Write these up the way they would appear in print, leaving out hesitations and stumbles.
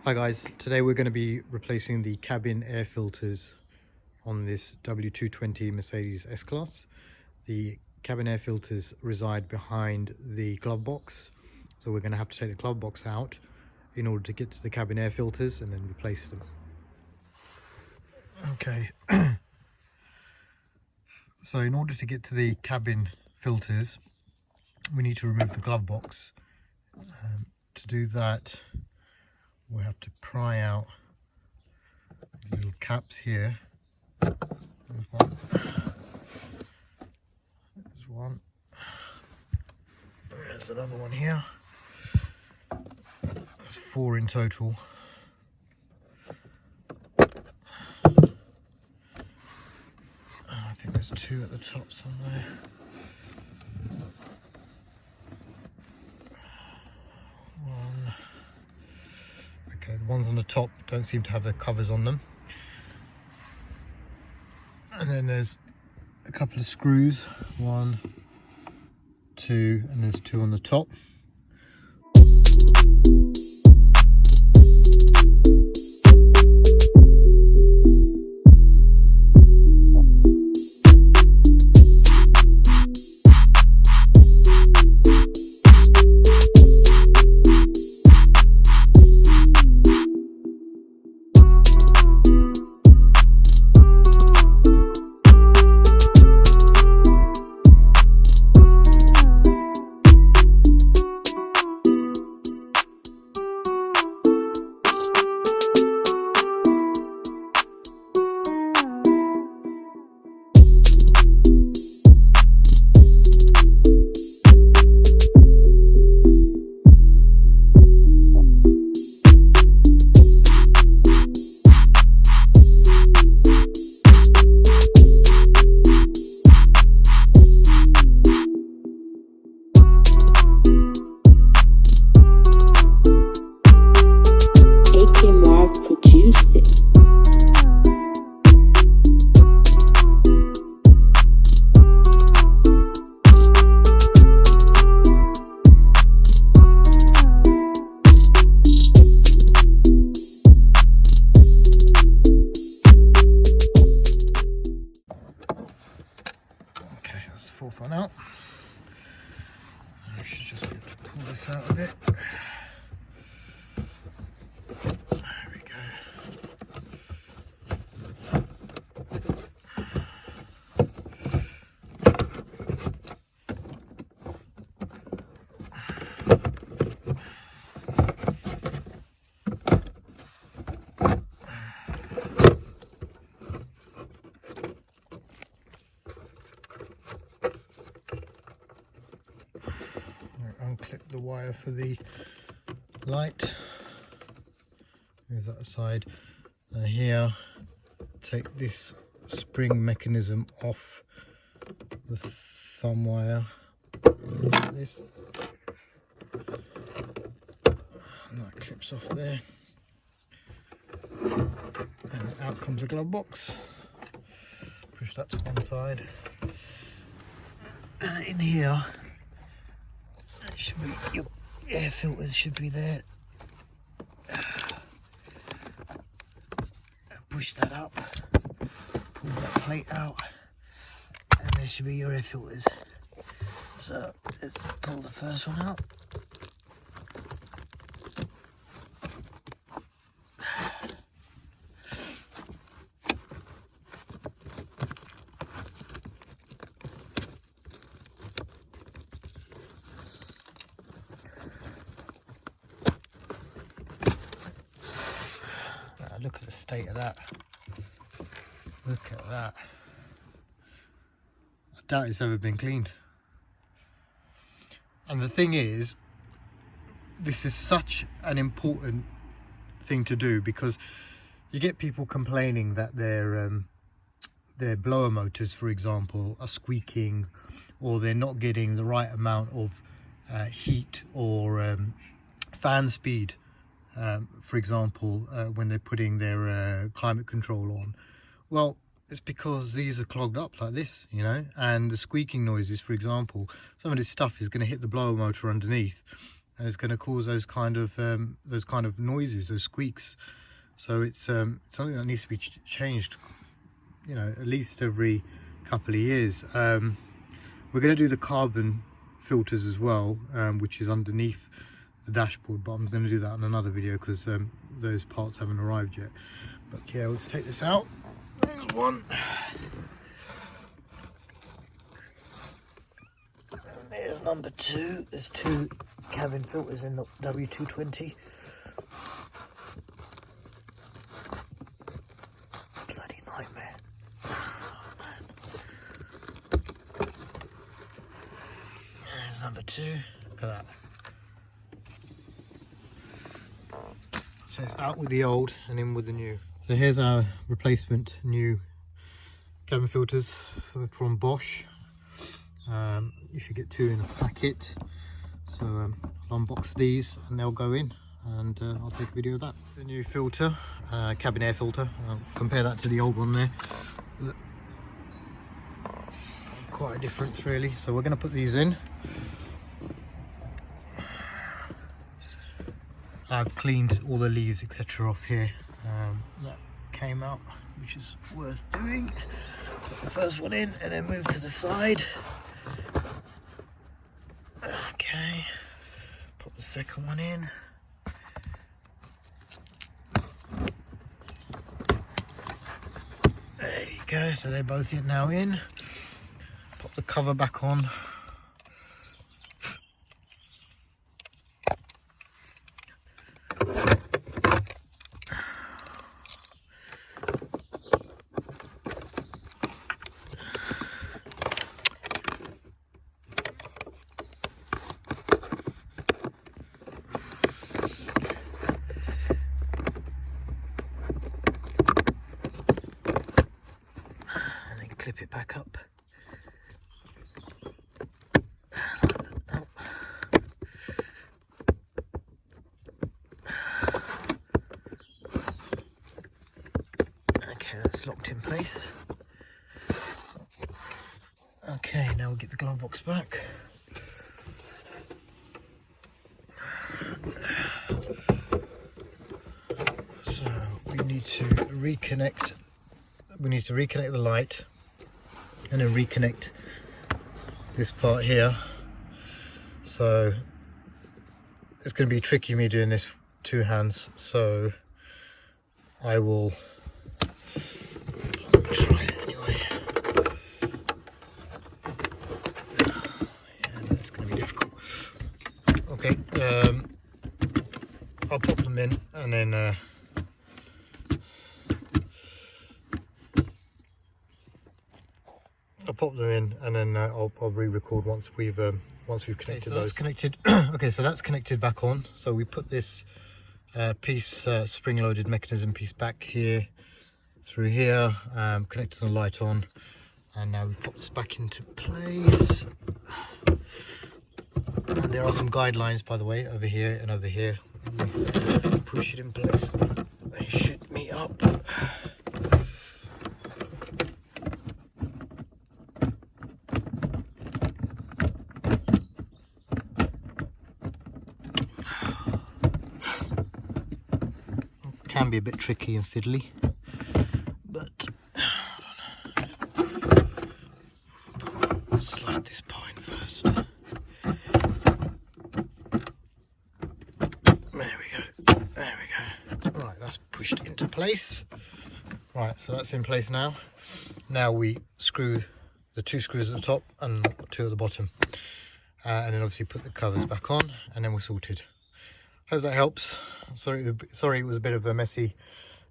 Hi guys, today we're going to be replacing the cabin air filters on this W220 Mercedes S class. The cabin air filters reside behind the glove box, so we're going to have to take the glove box out in order to get to the cabin air filters and then replace them. Okay, so in order to get to the cabin filters we need to remove the glove box. To do that we have to pry out these little caps here. There's one. There's one. There's another one here. There's 4 in total. I think there's 2 at the top somewhere. One. Okay, the ones on the top don't seem to have their covers on them. And then there's a couple of screws, 1, 2, and there's 2 on the top. Fourth one out. I should just be able to pull this out a bit. There we go. Unclip the wire for the light, move that aside, and here take this spring mechanism off the thumb wire like this, and that clips off there, and out comes a glove box. Push that to one side, and in here should be your air filters should be there. Push that up, pull that plate out, and there should be your air filters. So let's pull the first one out. Look at the state of that. Look at that. I doubt it's ever been cleaned. And the thing is, this is such an important thing to do, because you get people complaining that their blower motors, for example, are squeaking, or they're not getting the right amount of heat or fan speed. For example, when they're putting their climate control on. Well, it's because these are clogged up like this, you know, and the squeaking noises, for example, some of this stuff is going to hit the blower motor underneath, and it's going to cause those kind of noises, those squeaks. So it's something that needs to be changed, you know, at least every couple of years. We're going to do the carbon filters as well, which is underneath the dashboard, but I'm going to do that on another video because those parts haven't arrived yet. But yeah, let's take this out. There's one. And there's number two. There's two cabin filters in the W220. Bloody nightmare. Oh, man. There's number two. Look at that. So it's out with the old and in with the new. So here's our replacement new cabin filters from Bosch. You should get two in a packet. So I'll unbox these and they'll go in, and I'll take a video of that. The new filter, cabin air filter. I'll compare that to the old one there. Quite a difference really. So we're going to put these in. I've cleaned all the leaves etc off here. That came out, which is worth doing. Put the first one in and then move to the side. Okay, put the second one in. There you go, so they're both now in. Pop the cover back on. Clip it back up. Okay, that's locked in place. Okay, now we'll get the glove box back. So we need to reconnect. We need to reconnect the light. And then reconnect this part here. So it's going to be tricky me doing this two hands, so I will try it anyway. Yeah, that's going to be difficult. Okay, I'll pop them in and then I'll pop them in and then I'll re-record once we've connected those. That's connected. Okay, so that's connected back on. So we put this piece, spring-loaded mechanism piece back here, through here, connected the light on, and now we pop this back into place. And there are some guidelines, by the way, over here and over here. Push it in place. They should meet up. Can be a bit tricky and fiddly, but I don't know. Slide this part in first. There we go. There we go. Right, that's pushed into place. Right, so that's in place now. Now we screw the two screws at the top and two at the bottom, and then obviously put the covers back on, and then we're sorted. Hope that helps. Sorry it was a bit of a messy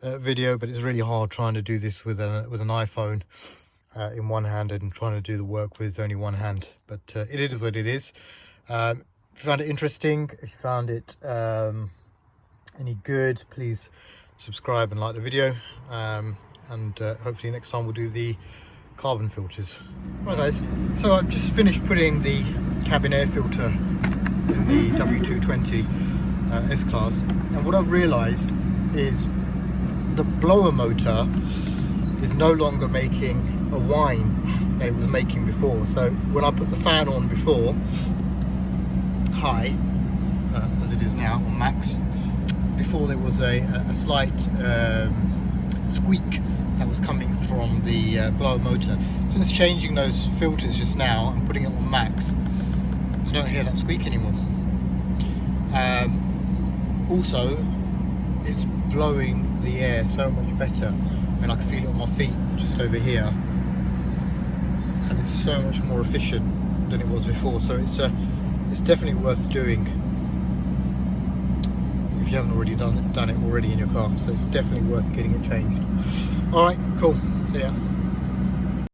video, but it's really hard trying to do this with an iPhone in one hand and trying to do the work with only one hand, but it is what it is. If you found it interesting, if you found it any good, please subscribe and like the video, and hopefully next time we'll do the carbon filters. Right guys, so I've just finished putting the cabin air filter in the W220 S-Class, and what I've realized is the blower motor is no longer making a whine that it was making before. So when I put the fan on before high, as it is now on max. Before there was a slight squeak that was coming from the blower motor. Since changing those filters just now and putting it on max, I don't hear that squeak anymore. Also, it's blowing the air so much better. I mean, I can feel it on my feet just over here, and it's so much more efficient than it was before. So it's definitely worth doing if you haven't already done it already in your car. So it's definitely worth getting it changed. All right, cool. See ya.